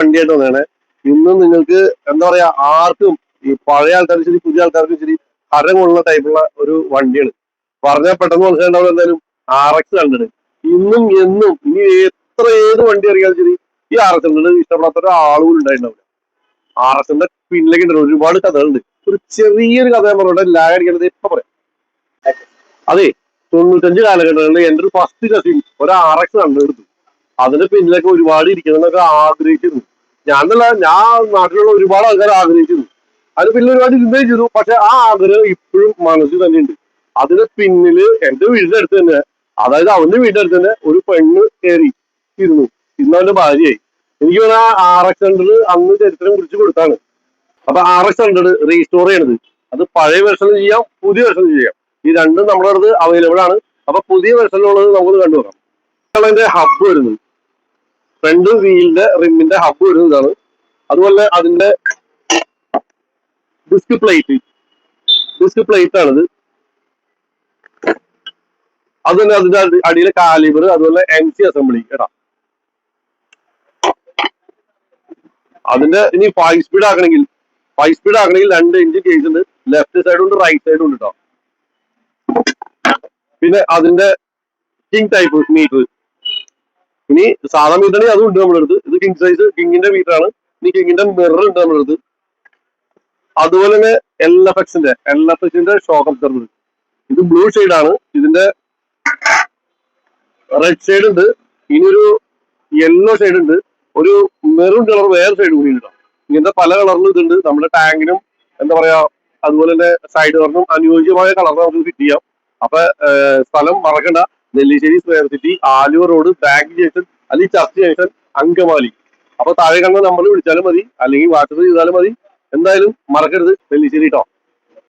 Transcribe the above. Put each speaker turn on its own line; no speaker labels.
വണ്ടിയായിട്ട് വന്നതാണ്. ഇന്ന് നിങ്ങൾക്ക് എന്താ പറയാ, ആർക്കും ഈ പഴയ ആൾക്കാർക്ക് ശരി പുതിയ ആൾക്കാർക്കും ശരി ഹരം കൊള്ളുന്ന ടൈപ്പുള്ള ഒരു വണ്ടിയാണ്. പറഞ്ഞാൽ പെട്ടെന്ന് മനസ്സിലാണ്ടാവും. എന്തായാലും RX 100 ഇന്നും എന്നും ഇനി എത്ര ഏത് വണ്ടി അറിയാലും ശരി ഈ RX 100 ഇഷ്ടപ്പെടാത്ത ഒരാളും ഉണ്ടായിട്ടുണ്ടാവില്ല. RXന്റെ പിന്നിലേക്ക് ഉണ്ടല്ലോ ഒരുപാട് കഥകളുണ്ട്. ഒരു ചെറിയൊരു കഥ ഞാൻ പറഞ്ഞോട്ടെ, ലാഗ് അടിക്കുന്നത് ഇപ്പൊ പറയാം. അതെ, 95 കാലഘട്ടങ്ങളിൽ എന്റെ ഒരു ഫസ്റ്റ് കസിൻ ഒരു RX 100 എടുത്തു. അതിന്റെ പിന്നിലൊക്കെ ഒരുപാട് ഇരിക്കണമെന്നൊക്കെ ആഗ്രഹിച്ചിരുന്നു. ഞാനല്ല, ഞാൻ നാട്ടിലുള്ള ഒരുപാട് ആൾക്കാർ ആഗ്രഹിച്ചിരുന്നു. അതിന് പിന്നിൽ ഒരുപാട് ഇരുന്നേ ചെയ്തു. പക്ഷെ ആ ആഗ്രഹം ഇപ്പോഴും മനസ്സിൽ തന്നെ ഉണ്ട്. അതിന് പിന്നില് എന്റെ വീടിന്റെ അടുത്ത് തന്നെ, അതായത് അവന്റെ വീടിന്റെ അടുത്ത് തന്നെ ഒരു പെണ്ണ് കയറി ഇരുന്നു. ഇന്ന് അവന്റെ ഭാര്യയായി. എനിക്ക് തോന്നുന്നു ആ RX 100 അന്ന് ചരിത്രം കുറിച്ച് കൊടുത്താണ്. അപ്പൊ RX 100 റീസ്റ്റോർ ചെയ്യണത്, അത് പഴയ വെർഷനും ചെയ്യാം പുതിയ വെർഷനും ചെയ്യാം. ഈ രണ്ടും നമ്മുടെ അടുത്ത് അവൈലബിൾ ആണ്. അപ്പൊ പുതിയ വെർഷനിലുള്ളത് നമുക്ക് കണ്ടുനോക്കാം. അതിന്റെ ഹബ്ബ് വരുന്നത്, ഫ്രണ്ട് വീലിന്റെ റിമ്മിന്റെ ഹബ്ബ് വരുന്നത് ഇതാണ്. അതുപോലെ അതിന്റെ ഡിസ്ക് പ്ലേറ്റ് ആണിത്. അത് തന്നെ അതിന്റെ അടിയിലെ കാലിബർ, അതുപോലെ NC അസംബ്ലി കേട്ടാ. അതിന്റെ ഇനി 5 സ്പീഡ് ആക്കണമെങ്കിൽ 2 ഇഞ്ച് കേസ് ഉണ്ട്. ലെഫ്റ്റ് സൈഡും ഉണ്ട് റൈറ്റ് സൈഡും ഉണ്ട് കേട്ടോ. പിന്നെ അതിന്റെ കിങ് ടൈപ്പ് മീറ്റർ, ഇനി സാധാ മീറ്റർ ആണെങ്കിൽ അതും ഉണ്ട് നമ്മുടെ അടുത്ത്. ഇത് കിങ് സൈസ് കിങ്ങിന്റെ മീറ്റർ ആണ്. ഇനി കിങ്ങിന്റെ മിറർ ഉണ്ട് നമ്മുടെ അടുത്ത്. അതുപോലെ തന്നെ LFXന്റെ ഷോക്ക് അബ്സർവർ, ഇത് ബ്ലൂ ആണ്. ഇതിന്റെ റെഡ് ഷെയ്ഡ് ഉണ്ട്. ഇനിയൊരു യെല്ലോ ഷെയ്ഡ് ഉണ്ട്. ഒരു മെറൂൺ കളർ വേറെ സൈഡ് കൂടി ഉണ്ട്. ഇങ്ങനത്തെ പല കളറിലും ഇതുണ്ട്. നമ്മുടെ ടാങ്കിനും എന്താ പറയാ, അതുപോലെ തന്നെ സൈഡ് കവറിനും അനുയോജ്യമായ കളർ നമുക്ക് ഫിറ്റ് ചെയ്യാം. അപ്പൊ സ്ഥലം മറക്കണ്ട, Nellissery square city, Aluva road, bank junction അല്ലെങ്കിൽ ചർച്ച് ജംഗ്ഷൻ, അങ്കമാലി. അപ്പൊ താഴെ കണ്ട നമ്മൾ വിളിച്ചാലും മതി, അല്ലെങ്കിൽ വാട്സപ്പ് ചെയ്താലും മതി. എന്തായാലും മറക്കരുത്, നെല്ലിശ്ശേരി കേട്ടോ.